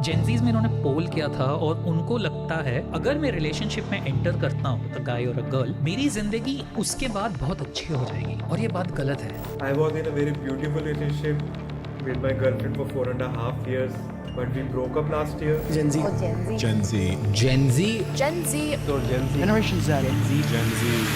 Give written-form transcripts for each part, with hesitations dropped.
Gen Zs में इन्होंने पोल किया था और उनको लगता है अगर मैं रिलेशनशिप में एंटर करता हूँ अ गाय और अ गर्ल, मेरी जिंदगी उसके बाद बहुत अच्छी हो जाएगी, और ये बात गलत है। I was in a very beautiful relationship with my girlfriend for 4.5 years, but we broke up last year. Gen Z. Gen Z. Gen Z. Gen Z. So Gen Z. Generation Z.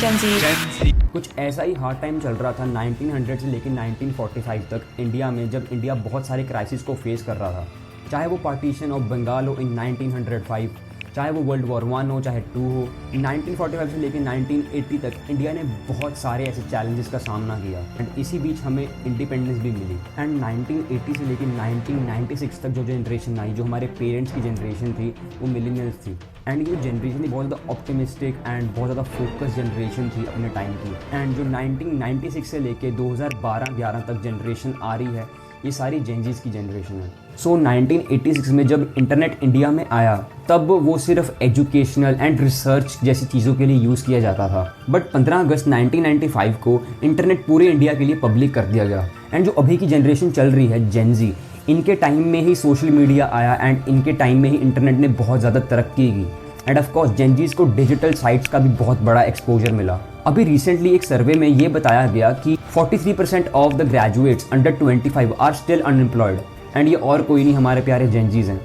Gen Z. कुछ ऐसा ही hard time चल रहा था 1900 से लेकर 1945 तक India में, जब इंडिया बहुत सारे क्राइसिस को फेस कर रहा था। चाहे वो पार्टीशन ऑफ बंगाल हो इन 1905, चाहे वो वर्ल्ड वॉर 1 हो चाहे 2 हो, 1945 से लेकर 1980 तक इंडिया ने बहुत सारे ऐसे चैलेंजेस का सामना किया एंड इसी बीच हमें इंडिपेंडेंस भी मिली। एंड 1980 से लेकर 1996 तक जो जनरेशन आई, जो हमारे पेरेंट्स की जनरेशन थी, वो मिलेनियल्स थी। एंड ये जनरेशन थी बहुत ज़्यादा ऑप्टिमिस्टिक एंड बहुत ज़्यादा फोकस जनरेशन थी अपने टाइम की। एंड जो 1996 से लेके 2012-11 तक जनरेशन आ रही है, ये सारी जेंजीज की जनरेशन है। सो 1986 में जब इंटरनेट इंडिया में आया, तब वो सिर्फ एजुकेशनल एंड रिसर्च जैसी चीज़ों के लिए यूज़ किया जाता था। बट 15 अगस्त 1995 को इंटरनेट पूरे इंडिया के लिए पब्लिक कर दिया गया। एंड जो अभी की जनरेशन चल रही है जेंजी, इनके टाइम में ही सोशल मीडिया आया एंड इनके टाइम में ही इंटरनेट ने बहुत ज़्यादा तरक्की की। एंड ऑफ कोर्स जेंजीज को डिजिटल साइट्स का भी बहुत बड़ा एक्सपोजर मिला। अभी रिसेंटली एक सर्वे में ये बताया गया कि 43% of the graduates under 25 are still unemployed. And ये और कोई नहीं, हमारे प्यारे जेंजीज हैं।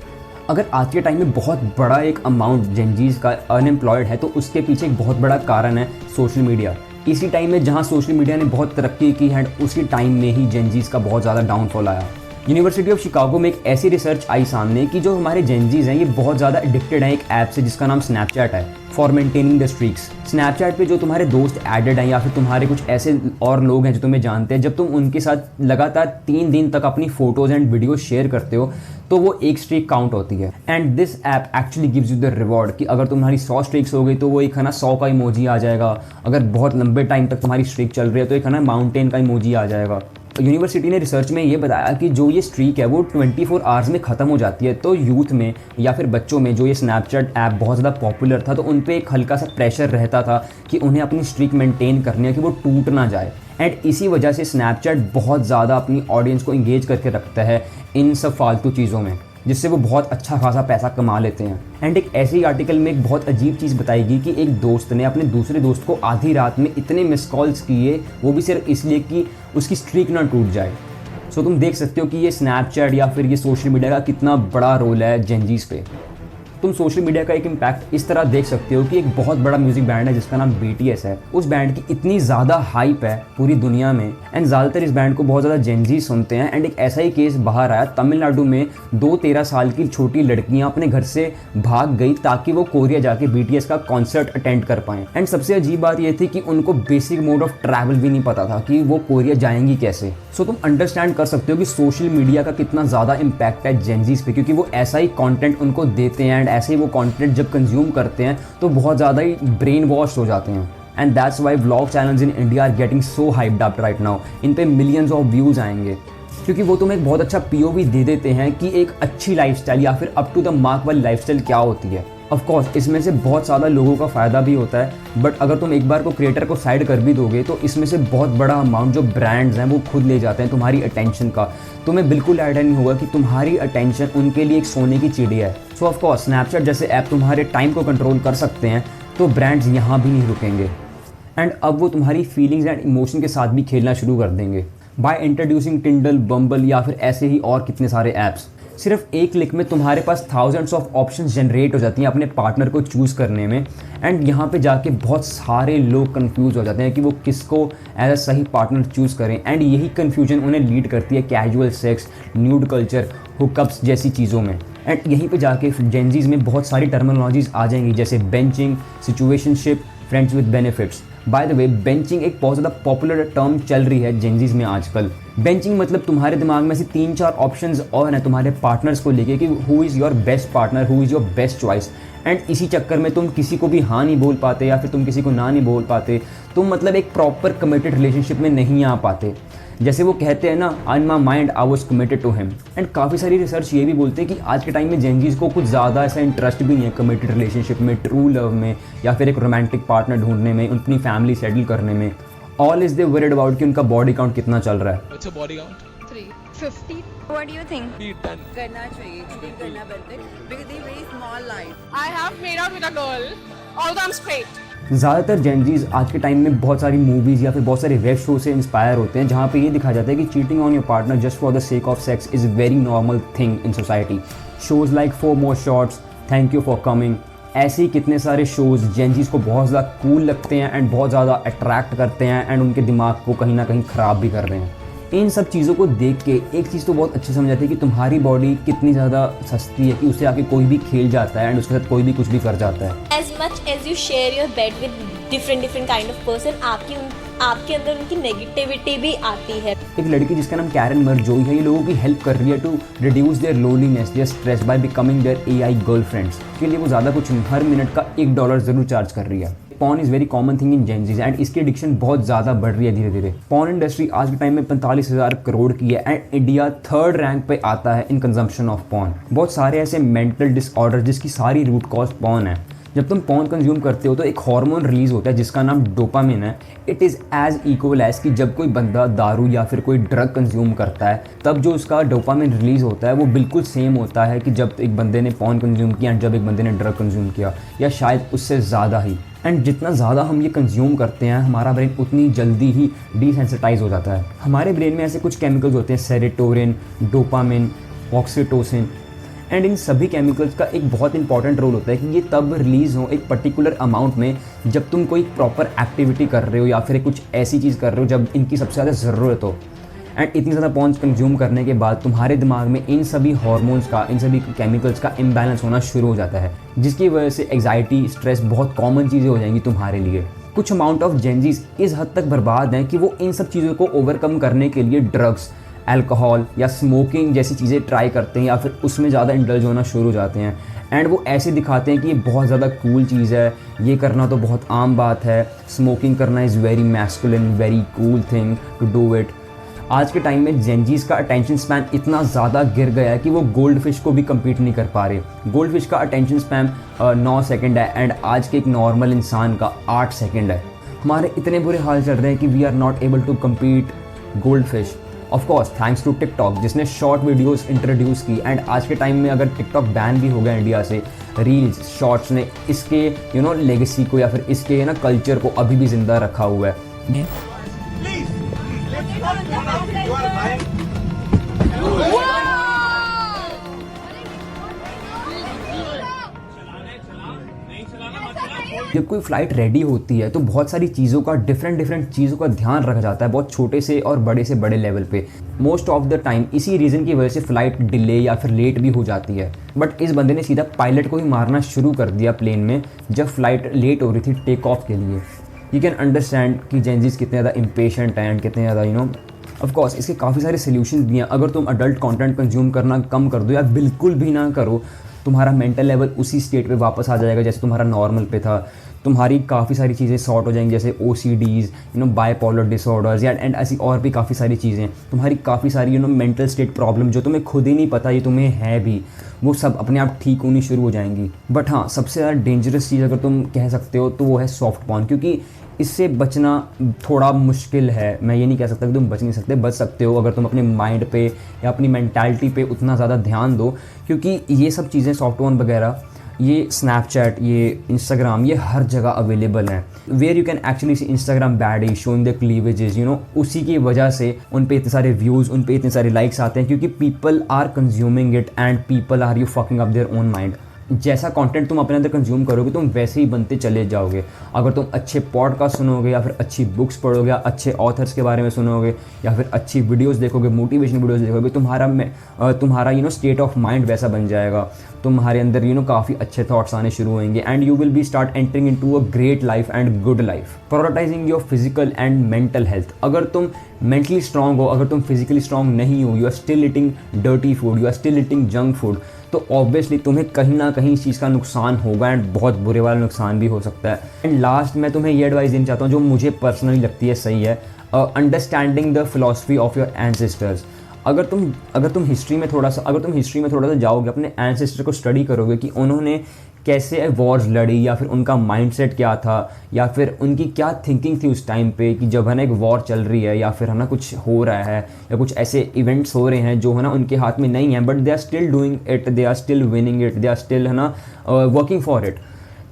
अगर आज के टाइम में बहुत बड़ा एक अमाउंट जेंजीज का अनएम्प्लॉयड है, तो उसके पीछे एक बहुत बड़ा कारण है सोशल मीडिया। इसी टाइम में जहाँ सोशल मीडिया ने बहुत तरक्की की है, उसी टाइम में ही जेंजीज का बहुत ज़्यादा डाउनफॉल आया। यूनिवर्सिटी ऑफ शिकागो में एक ऐसी रिसर्च आई सामने कि जो हमारे जेंजीज हैं, ये बहुत ज़्यादा एडिक्टेड हैं एक ऐप से जिसका नाम स्नैपचैट है, for maintaining the streaks. Snapchat पे जो तुम्हारे दोस्त एडेड हैं या फिर तुम्हारे कुछ ऐसे और लोग हैं जो तुम्हें जानते हैं, जब तुम उनके साथ लगातार 3 दिन तक अपनी फोटोज़ एंड वीडियो शेयर करते हो, तो वो एक स्ट्रीक काउंट होती है। And this app actually gives you the reward कि अगर तुम्हारी 100 स्ट्रीक्स हो गई तो वो एक है ना 100 का इमोजी आ जाएगा। अगर बहुत लंबे टाइम तक तुम्हारी स्ट्रीक चल रही है तो एक है ना माउंटेन का इमोजी आ जाएगा। यूनिवर्सिटी ने रिसर्च में ये बताया कि जो ये स्ट्रीक है वो 24 आवर्स में ख़त्म हो जाती है। तो यूथ में या फिर बच्चों में जो ये स्नैपचैट ऐप बहुत ज़्यादा पॉपुलर था, तो उन पे एक हल्का सा प्रेशर रहता था कि उन्हें अपनी स्ट्रीक मेंटेन करनी है कि वो टूट ना जाए। एंड इसी वजह से स्नैपचैट बहुत ज़्यादा अपनी ऑडियंस को इंगेज करके रखता है इन सब फालतू चीज़ों में, जिससे वो बहुत अच्छा खासा पैसा कमा लेते हैं। एंड एक ऐसे ही आर्टिकल में एक बहुत अजीब चीज़ बताएगी कि एक दोस्त ने अपने दूसरे दोस्त को आधी रात में इतने मिस कॉल्स किए, वो भी सिर्फ इसलिए कि उसकी स्ट्रीक ना टूट जाए। सो तुम देख सकते हो कि ये स्नैपचैट या फिर ये सोशल मीडिया का कितना बड़ा रोल है जेंजीज पे। तुम सोशल मीडिया का एक इम्पैक्ट इस तरह देख सकते हो कि एक बहुत बड़ा म्यूजिक बैंड है जिसका नाम BTS है। उस बैंड की इतनी ज़्यादा हाइप है पूरी दुनिया में एंड ज़्यादातर इस बैंड को बहुत ज़्यादा जेंजी सुनते हैं। एंड एक ऐसा ही केस बाहर आया तमिलनाडु में, 2 13 साल की छोटी लड़कियां अपने घर से भाग गई ताकि वो कोरिया जाके BTS का कॉन्सर्ट अटेंड कर पाएँ। एंड सबसे अजीब बात ये थी कि उनको बेसिक मोड ऑफ ट्रैवल भी नहीं पता था कि वो कोरिया जाएंगी कैसे। सो तुम अंडरस्टैंड कर सकते हो कि सोशल मीडिया का कितना ज़्यादा इम्पैक्ट है जेंजीज पे, क्योंकि वो ऐसा ही कंटेंट उनको देते हैं एंड ऐसे ही वो कंटेंट जब कंज्यूम करते हैं तो बहुत ज़्यादा ही ब्रेन वॉश हो जाते हैं। And that's why vlog channels in India are getting so hyped up right now. इन पे मिलियंस ऑफ व्यूज़ आएंगे क्योंकि वो तुम्हें एक बहुत अच्छा POV दे देते हैं कि एक अच्छी लाइफस्टाइल या फिर अप टू द मार्क वाली लाइफस्टाइल क्या होती है। ऑफ कोर्स इसमें से बहुत ज़्यादा लोगों का फ़ायदा भी होता है, बट अगर तुम एक बार को क्रिएटर को साइड कर भी दोगे तो इसमें से बहुत बड़ा अमाउंट जो ब्रांड्स हैं वो खुद ले जाते हैं तुम्हारी अटेंशन का। तुम्हें बिल्कुल आइडिया नहीं होगा कि तुम्हारी अटेंशन उनके लिए एक सोने की चिड़िया है। सो ऑफ कोर्स स्नैपचैट जैसे ऐप तुम्हारे टाइम को कंट्रोल कर सकते हैं, तो ब्रांड्स यहाँ भी नहीं रुकेंगे एंड अब वो तुम्हारी फीलिंग्स एंड इमोशन के साथ भी खेलना शुरू कर देंगे बाय इंट्रोड्यूसिंग टिंडल, बम्बल या फिर ऐसे ही और कितने सारे ऐप्स। सिर्फ एक क्लिक में तुम्हारे पास थाउजेंड्स ऑफ ऑप्शंस जनरेट हो जाती हैं अपने पार्टनर को चूज़ करने में। एंड यहाँ पे जाके बहुत सारे लोग कंफ्यूज हो जाते हैं कि वो किसको एज अ सही पार्टनर चूज़ करें। एंड यही कन्फ्यूजन उन्हें लीड करती है casual sex, nude culture, hookups जैसी चीज़ों में। एंड यहीं पे जाके जेंजीज में बहुत सारी टर्मिनोलॉजीज आ जाएंगी जैसे benching, situationship, friends with benefits. By the way benching एक बहुत ज़्यादा पॉपुलर टर्म चल रही है जेंजीज में आजकल। बेंचिंग मतलब तुम्हारे दिमाग में से 3-4 ऑप्शंस और हैं तुम्हारे पार्टनर्स को लेके कि who is your best partner, who is your best choice. And इसी चक्कर में तुम किसी को भी हाँ नहीं बोल पाते या फिर तुम किसी को ना नहीं बोल पाते। तुम मतलब एक प्रॉपर कमिटेड रिलेशनशिप में नहीं आ पाते। जैसे वो कहते हैं ना, in my mind I was committed to him. And काफ़ी सारी रिसर्च ये भी बोलते हैं कि आज के टाइम में जेंजीज को कुछ ज़्यादा ऐसा इंटरेस्ट भी नहीं है कमिटेड रिलेशनशिप में, ट्रू लव में या फिर एक रोमांटिक पार्टनर ढूंढने में, अपनी फैमिली सेटल करने में। All is they worried about कि उनका बॉडी काउंट कितना चल रहा है। What's your body count? free. 50. What do you think? 10. करना चाहिए, cheating करना बनता है because they very small life. I have made out with a girl, although I'm straight. ज़्यादातर जेनजीज आज के टाइम में बहुत सारी मूवीज़ या फिर बहुत सारे वेब शो से इंस्पायर होते हैं जहाँ पे ये दिखाया जाता है कि cheating on your partner just for the sake of sex is very normal thing in society. Shows like 4 More Shots, thank you for coming, ऐसे ही कितने सारे शोज़ जेनजीज को बहुत ज़्यादा कूल लगते हैं एंड बहुत ज़्यादा अट्रैक्ट करते हैं एंड उनके दिमाग को कहीं ना कहीं ख़राब भी कर रहे हैं। इन सब चीज़ों को देख के एक चीज़ तो बहुत अच्छी समझ आती है कि तुम्हारी बॉडी कितनी ज़्यादा सस्ती है कि उससे आके कोई भी खेल जाता है एंड उसके साथ कोई भी कुछ भी कर जाता है। As much as you share your bed with different kind of person, आपके अंदर उनकी नेगेटिविटी भी आती है। एक लड़की जिसका नाम कैरन मरजोई है, ये लोगों की हेल्प कर रही है to reduce their loneliness, their stress by becoming their AI girlfriends. के लिए वो ज़्यादा कुछ नहीं, हर मिनट का $1 ज़रूर चार्ज कर रही है। Porn is very common thing in Gen Zs and इसकी एडिक्शन बहुत ज़्यादा बढ़ रही है धीरे धीरे। पॉर्न इंडस्ट्री आज के टाइम में 45,000 करोड़ की है एंड इंडिया 3rd रैंक पे आता है इन कंजम्पशन ऑफ पॉर्न। बहुत सारे ऐसे मेंटल डिसऑर्डर जिसकी सारी रूट कॉज पॉर्न है। जब तुम पॉर्न कंज्यूम करते हो तो एक हार्मोन रिलीज होता है जिसका नाम डोपामिन है। It is as equal as कि जब कोई बंदा दारू या फिर कोई ड्रग कंज्यूम करता है तब जो उसका डोपामिन रिलीज होता है वो बिल्कुल सेम होता है कि जब एक बंदे ने पॉर्न कंज्यूम किया एंड जब एक बंदे ने ड्रग कंज्यूम किया, या शायद उससे ज़्यादा ही। एंड जितना ज़्यादा हम ये कंज्यूम करते हैं हमारा ब्रेन उतनी जल्दी ही डिसेंसिटाइज हो जाता है। हमारे ब्रेन में ऐसे कुछ केमिकल्स होते हैं, serotonin, dopamine, oxytocin, and in सभी केमिकल्स का एक बहुत इंपॉर्टेंट रोल होता है कि ये तब रिलीज़ हो एक पर्टिकुलर अमाउंट में जब तुम कोई प्रॉपर एक्टिविटी कर रहे हो या फिर कुछ ऐसी चीज़ कर रहे हो जब इनकी सबसे ज़्यादा ज़रूरत हो। एंड इतनी ज़्यादा पॉर्न कंज्यूम करने के बाद तुम्हारे दिमाग में इन सभी हार्मोन्स का, इन सभी केमिकल्स का इम्बैलेंस होना शुरू हो जाता है, जिसकी वजह से एग्जाइटी, स्ट्रेस बहुत कॉमन चीज़ें हो जाएंगी तुम्हारे लिए। कुछ अमाउंट ऑफ जेनजीज इस हद तक बर्बाद हैं कि वो इन सब चीज़ों को ओवरकम करने के लिए ड्रग्स, अल्कोहल या स्मोकिंग जैसी चीज़ें ट्राई करते हैं या फिर उसमें ज़्यादा इंडल्ज होना शुरू हो जाते हैं। एंड वो ऐसे दिखाते हैं कि ये बहुत ज़्यादा कूल चीज़ है, ये करना तो बहुत आम बात है, स्मोकिंग करना is very masculine, very cool thing to do it. आज के टाइम में जेनजीज का अटेंशन स्पैन इतना ज़्यादा गिर गया है कि वो गोल्ड फिश को भी कम्पीट नहीं कर पा रहे। गोल्ड फिश का अटेंशन स्पैन 9 सेकेंड है एंड आज के एक नॉर्मल इंसान का 8 सेकेंड है। हमारे इतने बुरे हाल चल रहे हैं कि we are not able to compete gold fish. Of course thanks to TikTok जिसने शॉर्ट वीडियोस इंट्रोड्यूस की एंड आज के टाइम में अगर टिकटॉक बैन भी हो गया इंडिया से, रील्स, शॉर्ट्स ने इसके लेगेसी को या फिर इसके कल्चर को अभी भी ज़िंदा रखा हुआ है। जब कोई फ़्लाइट रेडी होती है तो बहुत सारी चीज़ों का डिफरेंट चीज़ों का ध्यान रखा जाता है, बहुत छोटे से और बड़े से बड़े लेवल पे। मोस्ट ऑफ द टाइम इसी रीज़न की वजह से फ़्लाइट डिले या फिर लेट भी हो जाती है। बट इस बंदे ने सीधा पायलट को ही मारना शुरू कर दिया प्लेन में जब फ़्लाइट लेट हो रही थी टेक ऑफ के लिए। यू कैन अंडरस्टैंड कि जेनजीज कितने ज़्यादा इम्पेशेंट हैं एंड कितने ज़्यादा ऑफ कोर्स इसके काफ़ी सारे सोल्यूशन भी हैं। अगर तुम अडल्ट कंटेंट कंज्यूम करना कम कर दो या बिल्कुल भी ना करो, तुम्हारा मेंटल लेवल उसी स्टेट पे वापस आ जाएगा जैसे तुम्हारा नॉर्मल पे था। तुम्हारी काफ़ी सारी चीज़ें सॉर्ट हो जाएंगी जैसे OCDs, बाइपोलर डिसऑर्डर्स एंड ऐसी और भी काफ़ी सारी चीज़ें। तुम्हारी काफ़ी सारी मेंटल स्टेट प्रॉब्लम जो तुम्हें खुद ही नहीं पता ये तुम्हें है भी, वो सब अपने आप ठीक होनी शुरू हो जाएंगी। बट हाँ, सबसे ज़्यादा डेंजरस चीज़ अगर तुम कह सकते हो तो वो है सॉफ्ट पॉर्न, क्योंकि इससे बचना थोड़ा मुश्किल है। मैं ये नहीं कह सकता कि तुम बच नहीं सकते, बच सकते हो अगर तुम अपने माइंड पे या अपनी मेंटालिटी पे उतना ज़्यादा ध्यान दो, क्योंकि ये सब चीज़ें सॉफ्ट पॉर्न वगैरह, ये स्नैपचैट, ये इंस्टाग्राम, ये हर जगह अवेलेबल हैं। Where you can actually see Instagram baddie showing the cleavages, उसी की वजह से उन पे इतने सारे व्यूज़, उन पे इतने सारे लाइक्स आते हैं, क्योंकि people are consuming it and people are you fucking up their own mind. जैसा कंटेंट तुम अपने अंदर कंज्यूम करोगे तुम वैसे ही बनते चले जाओगे। अगर तुम अच्छे पॉडकास्ट सुनोगे या फिर अच्छी बुक्स पढ़ोगे या अच्छे ऑथर्स के बारे में सुनोगे या फिर अच्छी वीडियोस देखोगे, मोटिवेशन वीडियोस देखोगे, तुम्हारा स्टेट ऑफ माइंड वैसा बन जाएगा। तुम्हारे अंदर काफ़ी अच्छे थॉट्स आने शुरू होंगे and you will be start entering into a great life and good life. Prioritising your physical and mental health. अगर तुम मेंटली स्ट्रांग हो, अगर तुम फिजिकली स्ट्रांग नहीं हो, you are still eating dirty food, you are still eating junk food, तो obviously तुम्हें कहीं ना कहीं इस चीज़ का नुकसान होगा एंड बहुत बुरे वाला नुकसान भी हो सकता है। एंड लास्ट मैं तुम्हें ये एडवाइस देना चाहता हूँ जो मुझे पर्सनली लगती है सही है, understanding the philosophy of your ancestors. अगर तुम हिस्ट्री में थोड़ा सा जाओगे, अपने एंसेस्टर को स्टडी करोगे कि उन्होंने कैसे वॉर्स लड़ी, या फिर उनका माइंडसेट क्या था, या फिर उनकी क्या थिंकिंग थी उस टाइम पे कि जब है ना एक वॉर चल रही है या फिर है ना कुछ हो रहा है या कुछ ऐसे इवेंट्स हो रहे हैं जो है ना उनके हाथ में नहीं है, but they are still doing it, they are still winning it, they are still है ना वर्किंग फॉर इट।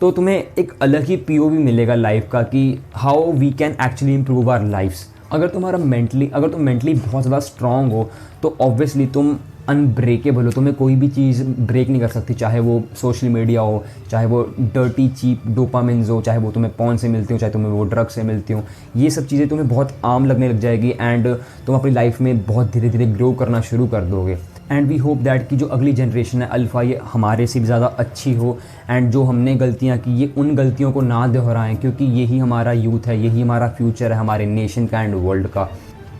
तो तुम्हें एक अलग ही POV मिलेगा लाइफ का कि how we can actually improve our lifes. अगर तुम मेंटली बहुत ज़्यादा स्ट्रांग हो तो ऑब्वियसली तुम अनब्रेकेबल हो, तुम्हें कोई भी चीज़ ब्रेक नहीं कर सकती, चाहे वो सोशल मीडिया हो, चाहे वो डर्टी चीप डोपामिन्स हो, चाहे वो तुम्हें पॉर्न से मिलती हो, चाहे तुम्हें वो ड्रग से मिलती हो। ये सब चीज़ें तुम्हें बहुत आम लगने लग जाएगी एंड तुम अपनी लाइफ में बहुत धीरे धीरे ग्रो करना शुरू कर दोगे। एंड वी होप दैट कि जो अगली जनरेशन है अल्फ़ा, ये हमारे से भी ज़्यादा अच्छी हो एंड जो हमने गलतियाँ की ये उन गलतियों को ना दोहराएं, क्योंकि यही हमारा यूथ है, यही हमारा फ्यूचर है हमारे नेशन का एंड वर्ल्ड का।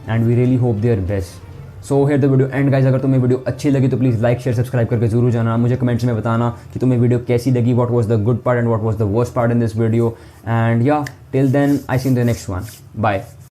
And we really hope their best. So here the video and guys, अगर तुम्हें वीडियो अच्छी लगी तो प्लीज़ लाइक शेयर सब्सक्राइब करके जरूर जाना। मुझे कमेंट्स में बताना कि तुम्हें वीडियो कैसी लगी, what was the good part and what was the worst part in this video. And yeah till then I see in the next one, bye.